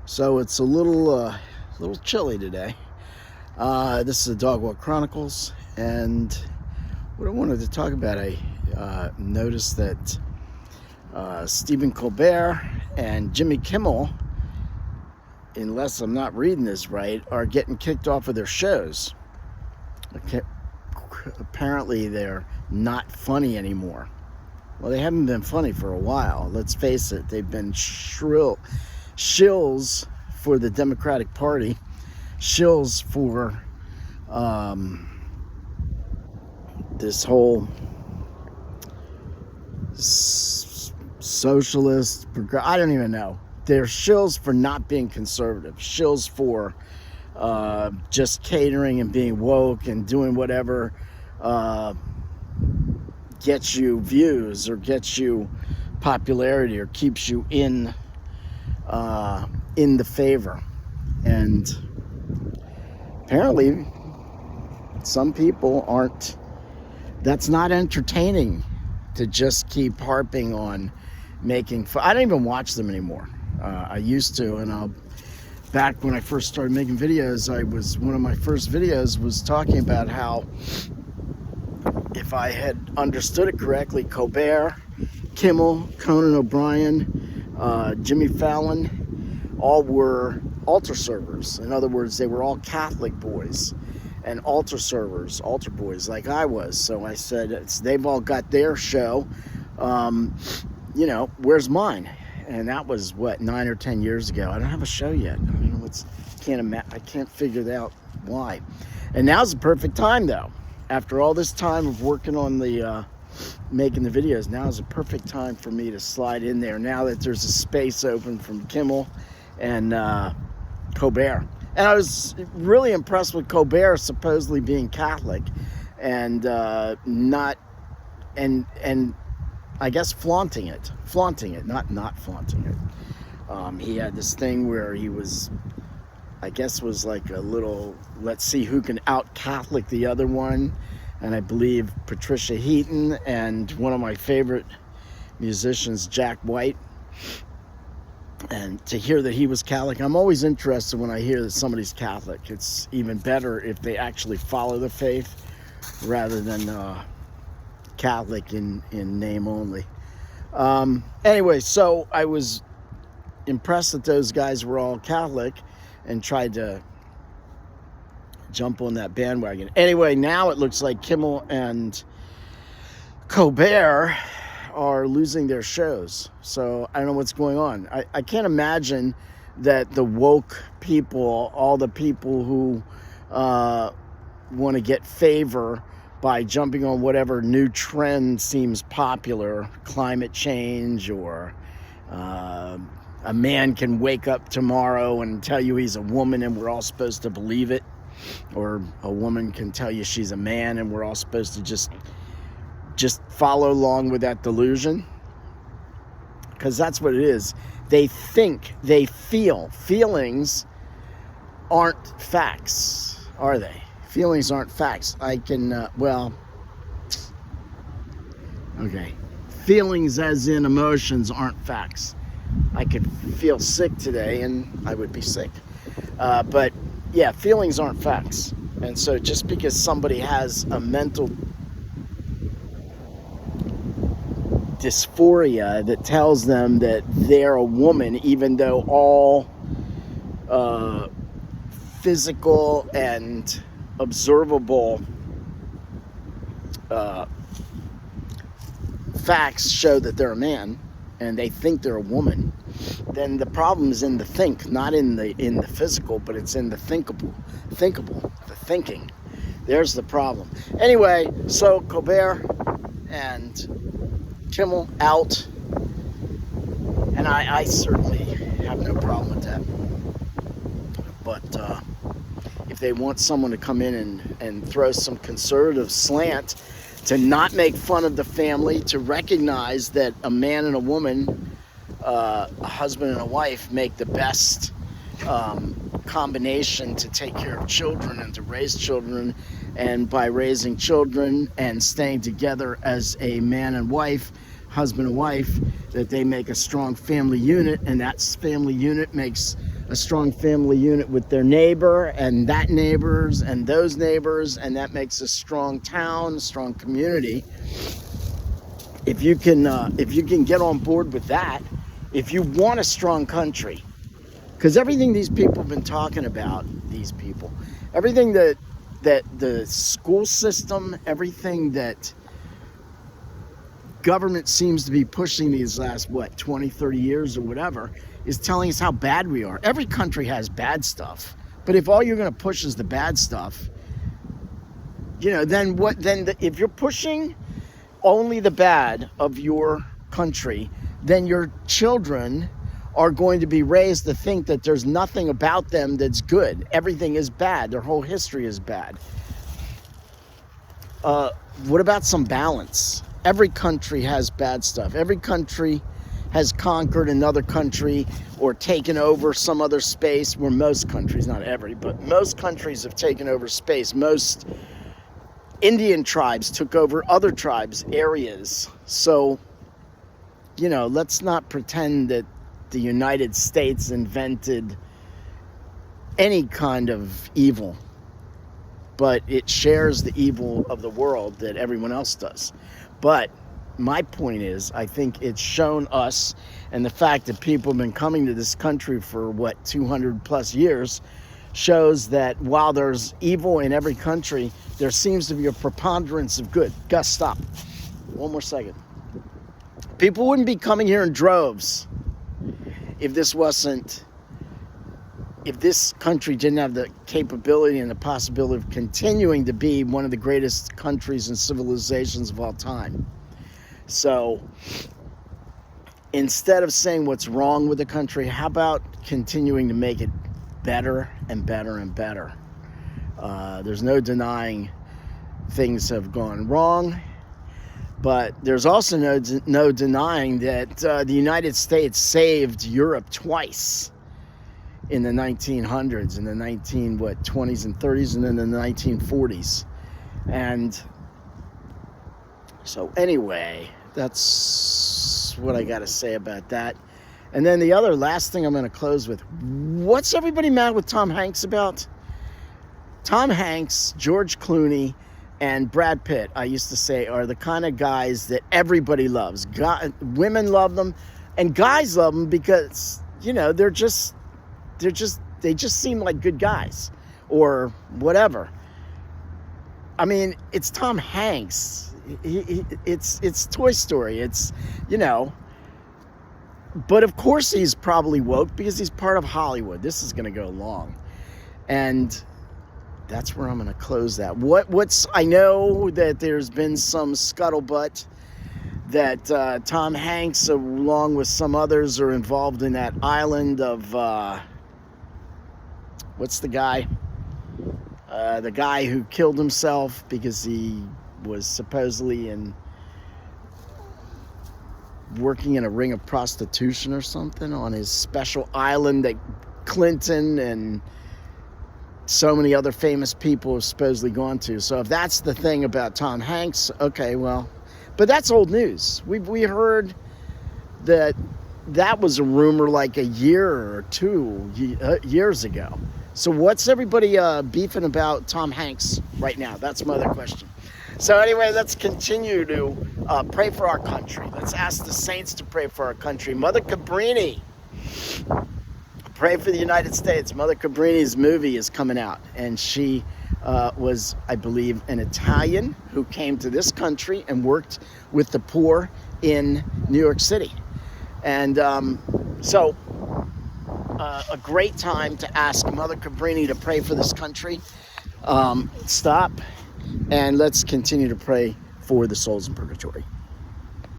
So it's a little chilly today. This is the Dog Walk Chronicles, and what I wanted to talk about, I noticed that Stephen Colbert and Jimmy Kimmel, unless I'm not reading this right, are getting kicked off of their shows. Okay. Apparently they're not funny anymore. Well, they haven't been funny for a while. Let's face it, they've been shills for the Democratic Party, shills for this whole socialist, I don't even know. They're shills for not being conservative, shills for just catering and being woke and doing whatever gets you views or gets you popularity or keeps you in the favor. And apparently some people aren't, that's not entertaining to just keep harping on making fun. I don't even watch them anymore. I used to, and back when I first started making videos, one of my first videos was talking about how, if I had understood it correctly, Colbert, Kimmel, Conan O'Brien, Jimmy Fallon, all were altar servers. In other words, they were all Catholic boys and altar servers, altar boys like I was. So I said, they've all got their show. Where's mine? And that was, 9 or 10 years ago. I don't have a show yet. I don't know I can't figure out why. And now's the perfect time, though. After all this time of working on the making the videos, now is the perfect time for me to slide in there, now that there's a space open from Kimmel and Colbert. And I was really impressed with Colbert supposedly being Catholic and I guess flaunting it, not flaunting it. He had this thing where he was, I guess, was like a little, let's see who can out Catholic the other one. And I believe Patricia Heaton and one of my favorite musicians, Jack White. And to hear that he was Catholic, I'm always interested when I hear that somebody's Catholic. It's even better if they actually follow the faith rather than Catholic in name only. Anyway, so I was impressed that those guys were all Catholic and tried to jump on that bandwagon. Anyway, now it looks like Kimmel and Colbert are losing their shows. So I don't know what's going on. I can't imagine that the woke people, all the people who want to get favor by jumping on whatever new trend seems popular, climate change, or a man can wake up tomorrow and tell you he's a woman and we're all supposed to believe it, or a woman can tell you she's a man and we're all supposed to just follow along with that delusion. Because that's what it is. They think, they feel. Feelings aren't facts, are they? Feelings aren't facts. I can, okay. Feelings as in emotions aren't facts. I could feel sick today and I would be sick. But yeah, feelings aren't facts. And so just because somebody has a mental dysphoria that tells them that they're a woman, even though all physical and observable facts show that they're a man, and they think they're a woman, then the problem is in the think, not in the physical, but it's in the thinkable, the thinking. There's the problem. Anyway, so Colbert and Kimmel out, and I certainly have no problem with that. But if they want someone to come in and throw some conservative slant, to not make fun of the family, to recognize that a man and a woman, a husband and a wife, make the best combination to take care of children and to raise children, and by raising children and staying together as a man and wife, husband and wife, that they make a strong family unit, and that family unit makes a strong family unit with their neighbor and that neighbors and those neighbors, and that makes a strong town, a strong community. If you can get on board with that, if you want a strong country, because everything these people have been talking about, everything that the school system, everything that government seems to be pushing these last 20, 30 years or whatever, is telling us how bad we are. Every country has bad stuff, but if all you're going to push is the bad stuff, then what? If you're pushing only the bad of your country, then your children are going to be raised to think that there's nothing about them that's good. Everything is bad. Their whole history is bad. What about some balance? Every country has bad stuff. Every country has conquered another country or taken over some other space, where most countries, not every, but most countries have taken over space. Most Indian tribes took over other tribes' areas. So, let's not pretend that the United States invented any kind of evil, but it shares the evil of the world that everyone else does. But my point is, I think it's shown us, and the fact that people have been coming to this country for 200 plus years, shows that while there's evil in every country, there seems to be a preponderance of good. Gus, stop. One more second. People wouldn't be coming here in droves if this country didn't have the capability and the possibility of continuing to be one of the greatest countries and civilizations of all time. So instead of saying what's wrong with the country, how about continuing to make it better and better and better? There's no denying things have gone wrong, but there's also no denying that the United States saved Europe twice in the 1900s, in the 20s and 30s, and then the 1940s. And so anyway, that's what I got to say about that. And then the last thing I'm going to close with, what's everybody mad with Tom Hanks about? Tom Hanks, George Clooney, and Brad Pitt, I used to say, are the kind of guys that everybody loves. Women love them, and guys love them because, they just seem like good guys or whatever. I mean, it's Tom Hanks. It's Toy Story. It's, but of course he's probably woke because he's part of Hollywood. This is going to go long. And that's where I'm going to close that. I know that there's been some scuttlebutt that Tom Hanks, along with some others, are involved in that island of, what's the guy? The guy who killed himself because he was supposedly working in a ring of prostitution or something on his special island that Clinton and so many other famous people have supposedly gone to. So if that's the thing about Tom Hanks, okay, well, but that's old news. We heard that was a rumor like a year or 2 years ago. So what's everybody beefing about Tom Hanks right now? That's my other question. So anyway, let's continue to pray for our country. Let's ask the saints to pray for our country. Mother Cabrini, pray for the United States. Mother Cabrini's movie is coming out, and she was, I believe, an Italian who came to this country and worked with the poor in New York City. And so a great time to ask Mother Cabrini to pray for this country. Stop, and let's continue to pray for the souls in purgatory.